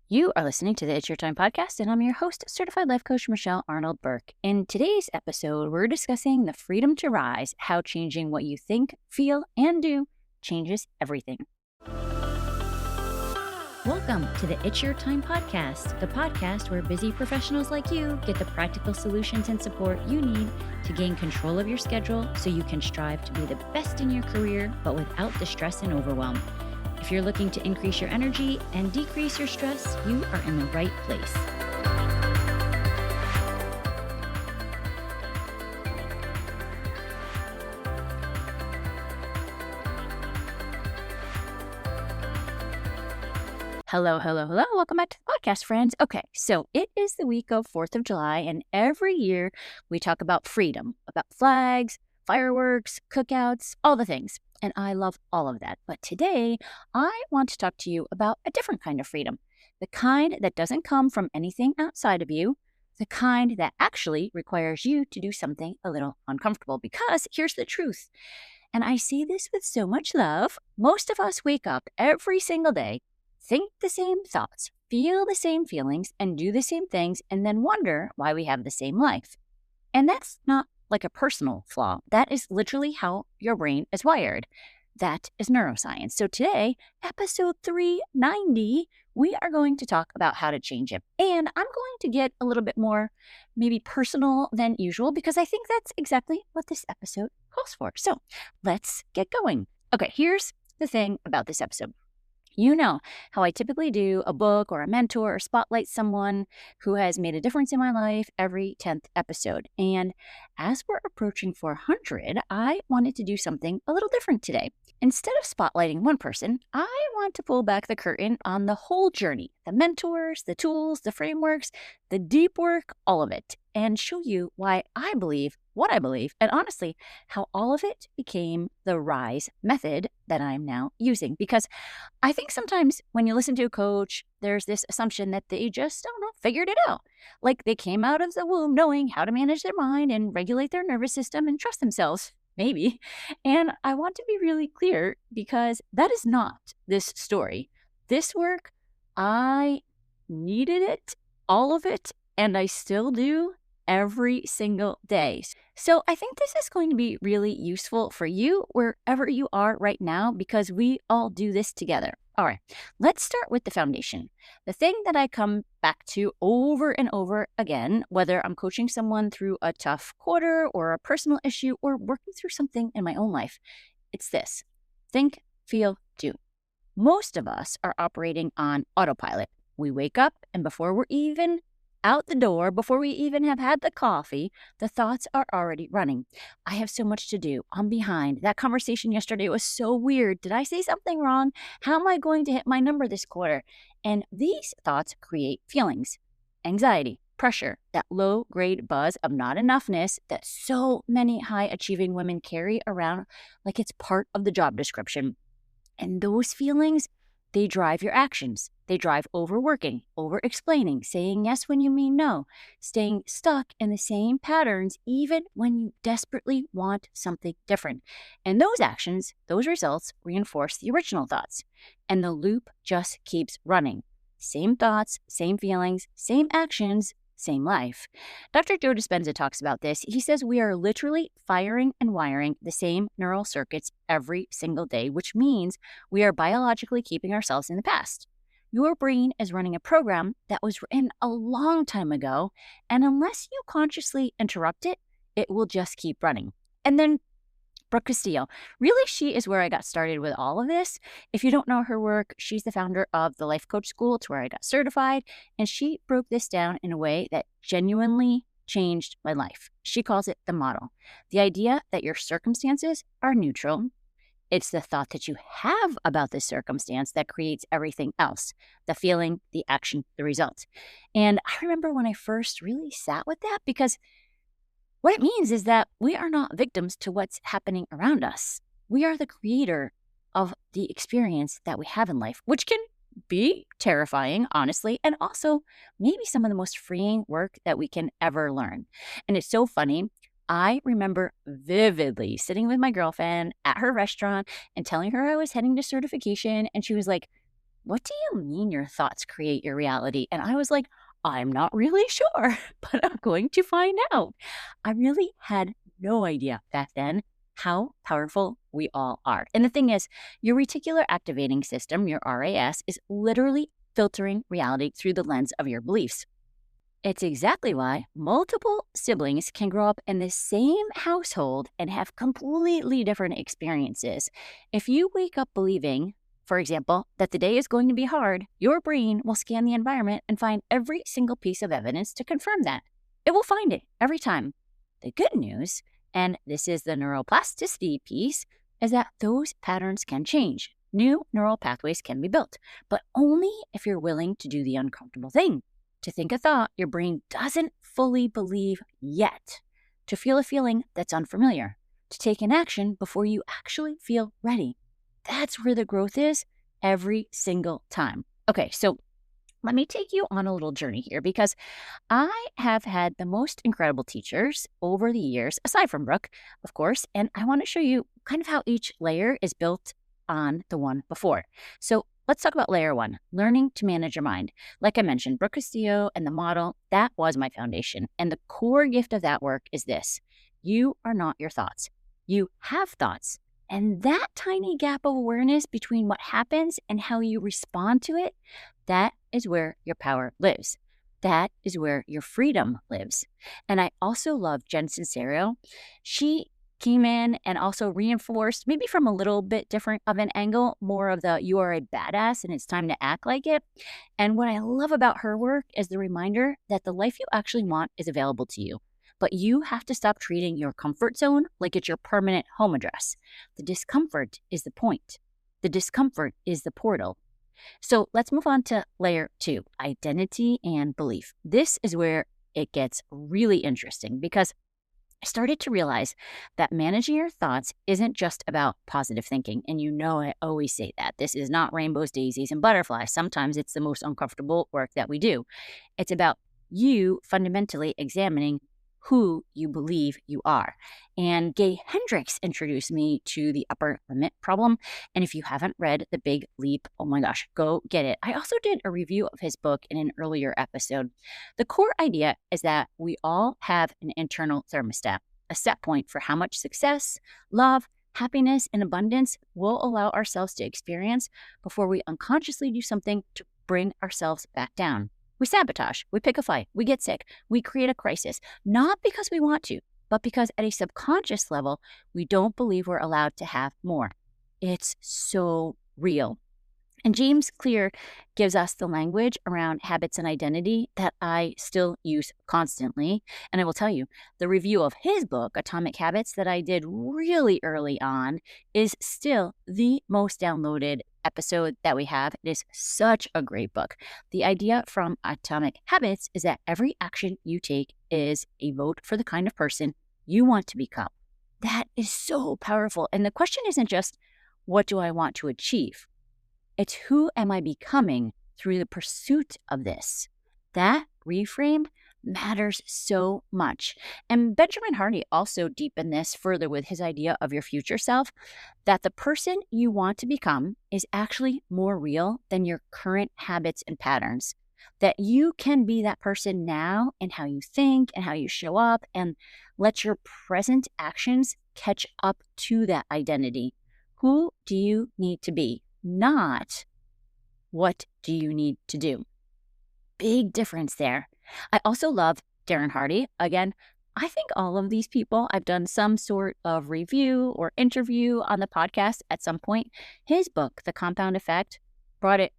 You are listening to the It's Your Time podcast, and I'm your host, certified life coach Michelle Arnold Burke. In today's episode, we're discussing the freedom to rise, how changing what you think, feel, and do changes everything. Welcome to the It's Your Time podcast, the podcast where busy professionals like you get the practical solutions and support you need to gain control of your schedule so you can strive to be the best in your career, but without the stress and overwhelm. If you're looking to increase your energy and decrease your stress, you are in the right place. Hello. Welcome back to the podcast, friends. Okay, so it is the week of 4th of July, and every year we talk about freedom, about flags, fireworks, cookouts, all the things. And I love all of that. But today, I want to talk to you about a different kind of freedom, the kind that doesn't come from anything outside of you, the kind that actually requires you to do something a little uncomfortable. Because here's the truth, and I say this with so much love, most of us wake up every single day, think the same thoughts, feel the same feelings, and do the same things, and then wonder why we have the same life. And that's not like a personal flaw. That is literally how your brain is wired. That is neuroscience. So today, episode 390, we are going to talk about how to change it. And I'm going to get a little bit more maybe personal than usual because I think that's exactly what this episode calls for. So let's get going. Okay, here's the thing about this episode. You know how I typically do a book or a mentor or spotlight someone who has made a difference in my life every 10th episode. And as we're approaching 400, I wanted to do something a little different today. Instead of spotlighting one person, I want to pull back the curtain on the whole journey, the mentors, the tools, the frameworks, the deep work, all of it, and show you why I believe what I believe, and honestly, how all of it became the RISE method that I'm now using. Because I think sometimes when you listen to a coach, there's this assumption that they just, I don't know, figured it out. Like they came out of the womb knowing how to manage their mind and regulate their nervous system and trust themselves. Maybe. And I want to be really clear because that is not this story. This work, I needed it, all of it, and I still do every single day. So I think this is going to be really useful for you wherever you are right now because we all do this together. All right, let's start with the foundation. The thing that I come back to over and over again, whether I'm coaching someone through a tough quarter or a personal issue or working through something in my own life, it's this: think, feel, do. Most of us are operating on autopilot. We wake up and before we're even out the door, before we even have had the coffee, the thoughts are already running. I have so much to do. I'm behind. That conversation yesterday was so weird. Did I say something wrong? How am I going to hit my number this quarter? And these thoughts create feelings, anxiety, pressure, that low-grade buzz of not enoughness that so many high-achieving women carry around like it's part of the job description. And those feelings, they drive your actions. They drive overworking, over-explaining, saying yes when you mean no, staying stuck in the same patterns even when you desperately want something different. And those actions, those results reinforce the original thoughts. And the loop just keeps running. Same thoughts, same feelings, same actions, same life. Dr. Joe Dispenza talks about this. He says we are literally firing and wiring the same neural circuits every single day, which means we are biologically keeping ourselves in the past. Your brain is running a program that was written a long time ago, and unless you consciously interrupt it, it will just keep running. And then Brooke Castillo, really she is where I got started with all of this. If you don't know her work, she's the founder of the Life Coach School. It's where I got certified, and she broke this down in a way that genuinely changed my life. She calls it the model. The idea that your circumstances are neutral. It's the thought that you have about this circumstance that creates everything else, the feeling, the action, the result. And I remember when I first really sat with that because what it means is that we are not victims to what's happening around us. We are the creator of the experience that we have in life, which can be terrifying, honestly, and also maybe some of the most freeing work that we can ever learn. And it's so funny. I remember vividly sitting with my girlfriend at her restaurant and telling her I was heading to certification. And she was like, "What do you mean your thoughts create your reality?" And I was like, "I'm not really sure, but I'm going to find out." I really had no idea back then how powerful we all are. And the thing is, your reticular activating system, your RAS, is literally filtering reality through the lens of your beliefs. It's exactly why multiple siblings can grow up in the same household and have completely different experiences. If you wake up believing, for example, that the day is going to be hard, your brain will scan the environment and find every single piece of evidence to confirm that. It will find it every time. The good news, and this is the neuroplasticity piece, is that those patterns can change. New neural pathways can be built, but only if you're willing to do the uncomfortable thing, to think a thought your brain doesn't fully believe yet, to feel a feeling that's unfamiliar, to take an action before you actually feel ready. That's where the growth is every single time. Okay, so let me take you on a little journey here because I have had the most incredible teachers over the years, aside from Brooke, of course, and I want to show you kind of how each layer is built on the one before. So let's talk about layer one, learning to manage your mind. Like I mentioned, Brooke Castillo and the model, that was my foundation. And the core gift of that work is this: you are not your thoughts. You have thoughts. And that tiny gap of awareness between what happens and how you respond to it, that is where your power lives. That is where your freedom lives. And I also love Jen Sincero. She came in and also reinforced, maybe from a little bit different of an angle, more of the "you are a badass and it's time to act like it." And what I love about her work is the reminder that the life you actually want is available to you. But you have to stop treating your comfort zone like it's your permanent home address. The discomfort is the point. The discomfort is the portal. So let's move on to layer two, identity and belief. This is where it gets really interesting because I started to realize that managing your thoughts isn't just about positive thinking. And you know, I always say that. This is not rainbows, daisies, and butterflies. Sometimes it's the most uncomfortable work that we do. It's about you fundamentally examining who you believe you are. And Gay Hendricks introduced me to the upper limit problem. And if you haven't read The Big Leap, oh my gosh, go get it. I also did a review of his book in an earlier episode. The core idea is that we all have an internal thermostat, a set point for how much success, love, happiness, and abundance we'll allow ourselves to experience before we unconsciously do something to bring ourselves back down. We sabotage, we pick a fight, we get sick, we create a crisis, not because we want to, but because at a subconscious level, we don't believe we're allowed to have more. It's so real. And James Clear gives us the language around habits and identity that I still use constantly. And I will tell you, the review of his book, Atomic Habits, that I did really early on is still the most downloaded episode that we have. It is such a great book. The idea from Atomic Habits is that every action you take is a vote for the kind of person you want to become. That is so powerful. And the question isn't just, what do I want to achieve? It's who am I becoming through the pursuit of this? That reframe matters so much. And Benjamin Hardy also deepened this further with his idea of your future self, that the person you want to become is actually more real than your current habits and patterns. That you can be that person now in how you think and how you show up, and let your present actions catch up to that identity. Who do you need to be? Not what do you need to do? Big difference there. I also love Darren Hardy. Again, I think all of these people, I've done some sort of review or interview on the podcast at some point. His book, The Compound Effect, brought it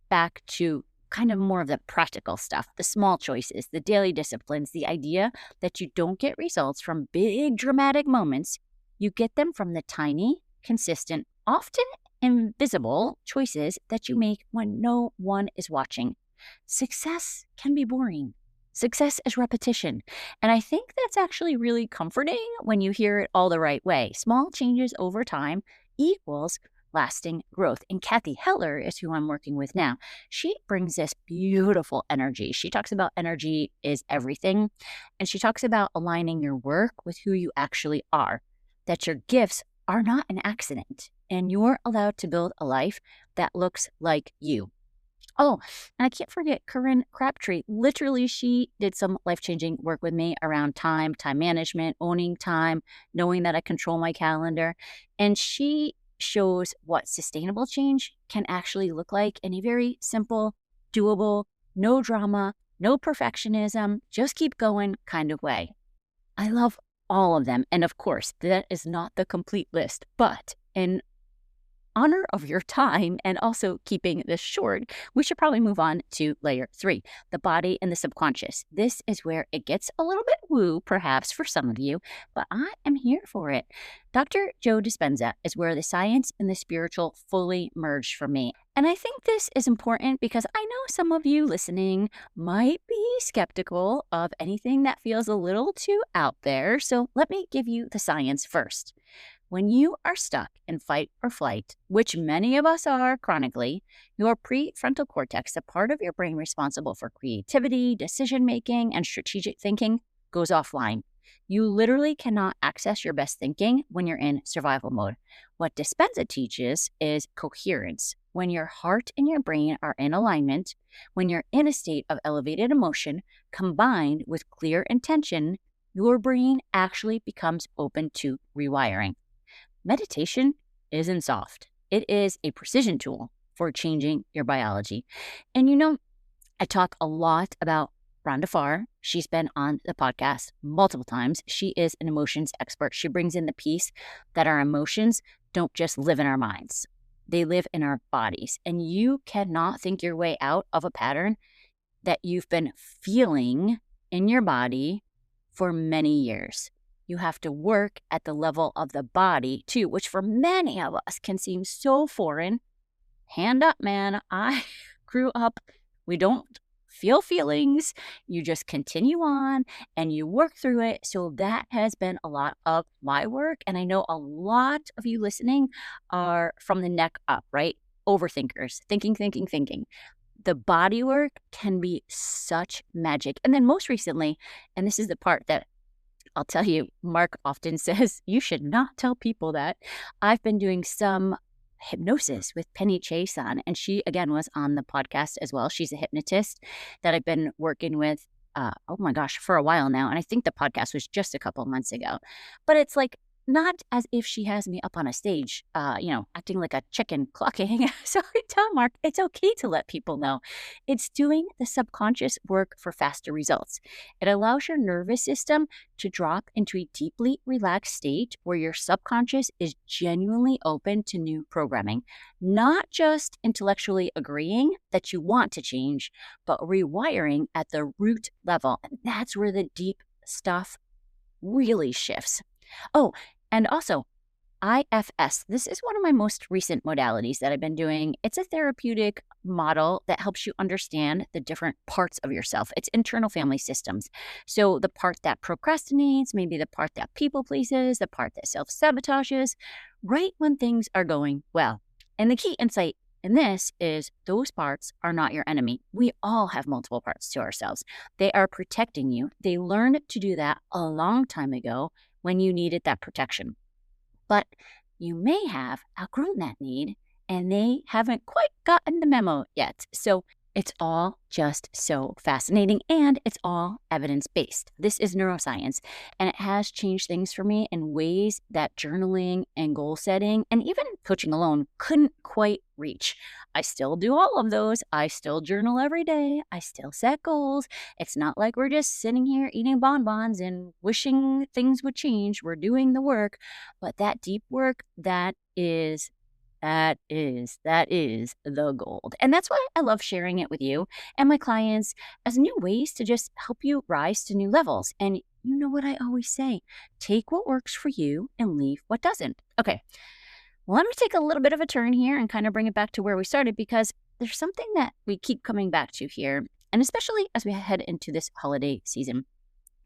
back to kind of more of the practical stuff, the small choices, the daily disciplines, the idea that you don't get results from big dramatic moments. You get them from the tiny, consistent, often invisible choices that you make when no one is watching. Success can be boring. Success is repetition. And I think that's actually really comforting when you hear it all the right way. Small changes over time equals lasting growth. And Cathy Heller is who I'm working with now. She brings this beautiful energy. She talks about energy is everything. And she talks about aligning your work with who you actually are, that your gifts are not an accident, and you're allowed to build a life that looks like you. Oh, and I can't forget Corinne Crabtree. Literally, she did some life-changing work with me around time management, owning time, knowing that I control my calendar. And she shows what sustainable change can actually look like in a very simple, doable, no drama, no perfectionism, just keep going kind of way. I love all of them. And of course, that is not the complete list, but in honor of your time and also keeping this short, we should probably move on to layer 3, the body and the subconscious. This is where it gets a little bit woo, perhaps for some of you, but I am here for it. Dr. Joe Dispenza is where the science and the spiritual fully merged for me. And I think this is important because I know some of you listening might be skeptical of anything that feels a little too out there. So let me give you the science first. When you are stuck in fight or flight, which many of us are chronically, your prefrontal cortex, the part of your brain responsible for creativity, decision making, and strategic thinking, goes offline. You literally cannot access your best thinking when you're in survival mode. What Dispenza teaches is coherence. When your heart and your brain are in alignment, when you're in a state of elevated emotion combined with clear intention, your brain actually becomes open to rewiring. Meditation isn't soft. It is a precision tool for changing your biology. And I talk a lot about Rhonda Farr. She's been on the podcast multiple times. She is an emotions expert. She brings in the piece that our emotions don't just live in our minds. They live in our bodies. And you cannot think your way out of a pattern that you've been feeling in your body for many years. You have to work at the level of the body too, which for many of us can seem so foreign. Hand up, man. I grew up, we don't feel feelings. You just continue on and you work through it. So that has been a lot of my work. And I know a lot of you listening are from the neck up, right? Overthinkers, thinking. The body work can be such magic. And then most recently, and this is the part that I'll tell you, Mark often says, you should not tell people that. I've been doing some hypnosis with Penny Chase on, and she, again, was on the podcast as well. She's a hypnotist that I've been working with, oh my gosh, for a while now. And I think the podcast was just a couple months ago. But it's like, not as if she has me up on a stage, acting like a chicken clucking. So I tell Mark, it's okay to let people know. It's doing the subconscious work for faster results. It allows your nervous system to drop into a deeply relaxed state where your subconscious is genuinely open to new programming, not just intellectually agreeing that you want to change, but rewiring at the root level. And that's where the deep stuff really shifts. Oh, and also IFS. This is one of my most recent modalities that I've been doing. It's a therapeutic model that helps you understand the different parts of yourself. It's internal family systems. So the part that procrastinates, maybe the part that people pleases, the part that self-sabotages, right when things are going well. And the key insight in this is those parts are not your enemy. We all have multiple parts to ourselves. They are protecting you. They learned to do that a long time ago when you needed that protection. But you may have outgrown that need and they haven't quite gotten the memo yet. So it's all just so fascinating and it's all evidence-based. This is neuroscience and it has changed things for me in ways that journaling and goal setting and even coaching alone couldn't quite reach. I still do all of those. I still journal every day. I still set goals. It's not like we're just sitting here eating bonbons and wishing things would change. We're doing the work, but that deep work, that is the gold. And that's why I love sharing it with you and my clients as new ways to just help you rise to new levels. And you know what I always say, take what works for you and leave what doesn't. Okay, well, let me take a little bit of a turn here and kind of bring it back to where we started because there's something that we keep coming back to here. And especially as we head into this holiday season,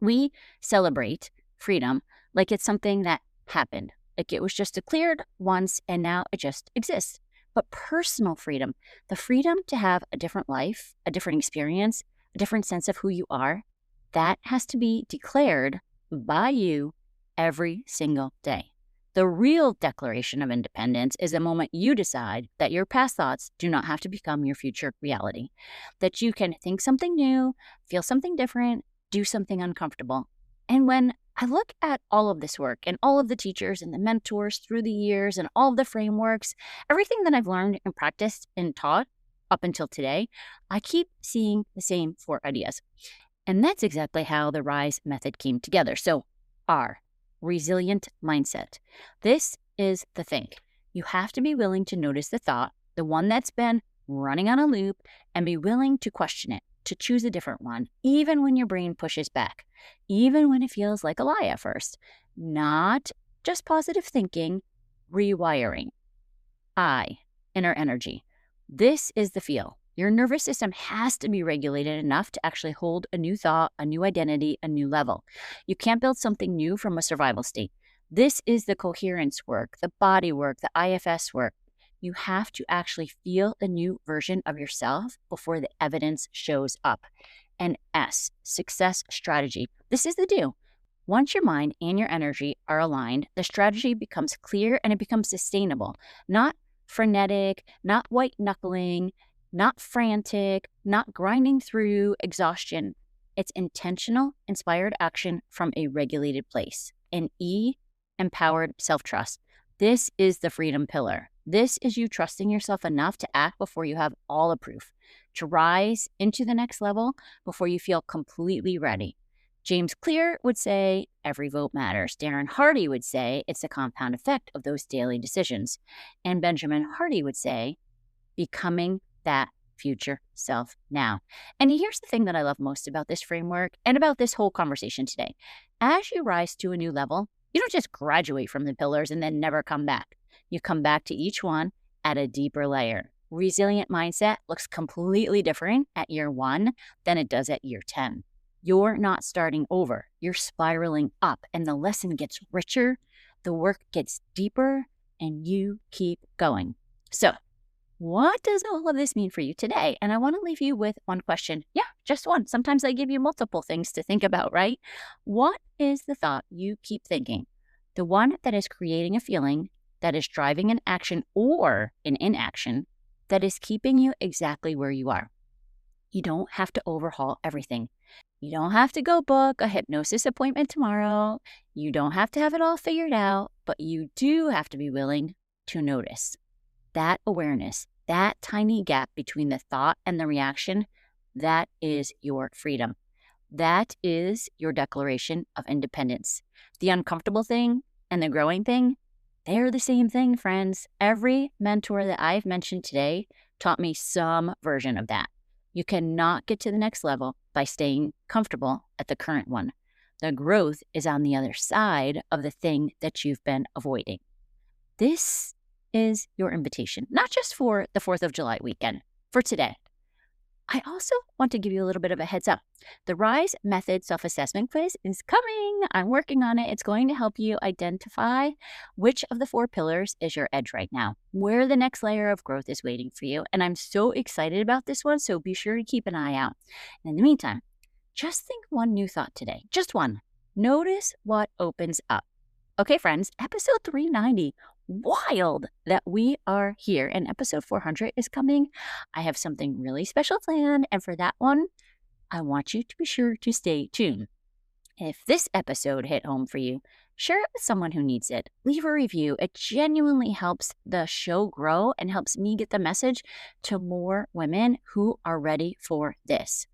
we celebrate freedom like it's something that happened. Like it was just declared once and now it just exists. But personal freedom, the freedom to have a different life, a different experience, a different sense of who you are, that has to be declared by you every single day. The real declaration of independence is the moment you decide that your past thoughts do not have to become your future reality, that you can think something new, feel something different, do something uncomfortable. And when I look at all of this work and all of the teachers and the mentors through the years and all of the frameworks, everything that I've learned and practiced and taught up until today, I keep seeing the same 4 ideas. And that's exactly how the RISE method came together. So, R, resilient mindset. This is the thing. You have to be willing to notice the thought, the one that's been running on a loop, and be willing to question it, to choose a different one, even when your brain pushes back, even when it feels like a lie at first. Not just positive thinking, rewiring. I, inner energy. This is the feel. Your nervous system has to be regulated enough to actually hold a new thought, a new identity, a new level. You can't build something new from a survival state. This is the coherence work, the body work, the IFS work. You have to actually feel a new version of yourself before the evidence shows up. And S, success strategy. This is the do. Once your mind and your energy are aligned, the strategy becomes clear and it becomes sustainable, not frenetic, not white knuckling, not frantic, not grinding through exhaustion. It's intentional, inspired action from a regulated place. And E, empowered self-trust. This is the freedom pillar. This is you trusting yourself enough to act before you have all the proof, to rise into the next level before you feel completely ready. James Clear would say, every vote matters. Darren Hardy would say, it's the compound effect of those daily decisions. And Benjamin Hardy would say, becoming that future self now. And here's the thing that I love most about this framework and about this whole conversation today. As you rise to a new level, you don't just graduate from the pillars and then never come back. You come back to each one at a deeper layer. Resilient mindset looks completely different at year 1 than it does at year 10. You're not starting over. You're spiraling up, and the lesson gets richer, the work gets deeper, and you keep going. So, what does all of this mean for you today? And I want to leave you with one question. Yeah, just one. Sometimes I give you multiple things to think about, right? What is the thought you keep thinking? The one that is creating a feeling, that is driving an action or an inaction, that is keeping you exactly where you are. You don't have to overhaul everything. You don't have to go book a hypnosis appointment tomorrow. You don't have to have it all figured out, but you do have to be willing to notice. That awareness, that tiny gap between the thought and the reaction, that is your freedom. That is your declaration of independence. The uncomfortable thing and the growing thing, they're the same thing, friends. Every mentor that I've mentioned today taught me some version of that. You cannot get to the next level by staying comfortable at the current one. The growth is on the other side of the thing that you've been avoiding. This is your invitation, not just for the 4th of July weekend, for today. I also want to give you a little bit of a heads up. The RISE Method Self-Assessment Quiz is coming. I'm working on it. It's going to help you identify which of the 4 pillars is your edge right now, where the next layer of growth is waiting for you. And I'm so excited about this one, so be sure to keep an eye out. And in the meantime, just think one new thought today. Just one. Notice what opens up. Okay, friends, episode 390. Wild that we are here, and episode 400 is coming. I have something really special planned, and for that one, I want you to be sure to stay tuned. If this episode hit home for you, share it with someone who needs it. Leave a review. It genuinely helps the show grow and helps me get the message to more women who are ready for this.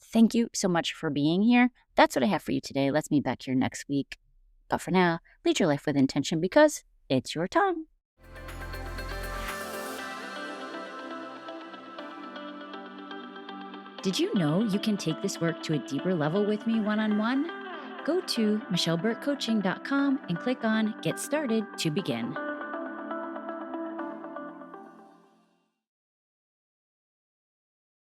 Thank you so much for being here. That's what I have for you today. Let's meet back here next week. But for now, lead your life with intention because it's your time. Did you know you can take this work to a deeper level with me one-on-one? Go to michelleburkecoaching.com and click on Get Started to begin.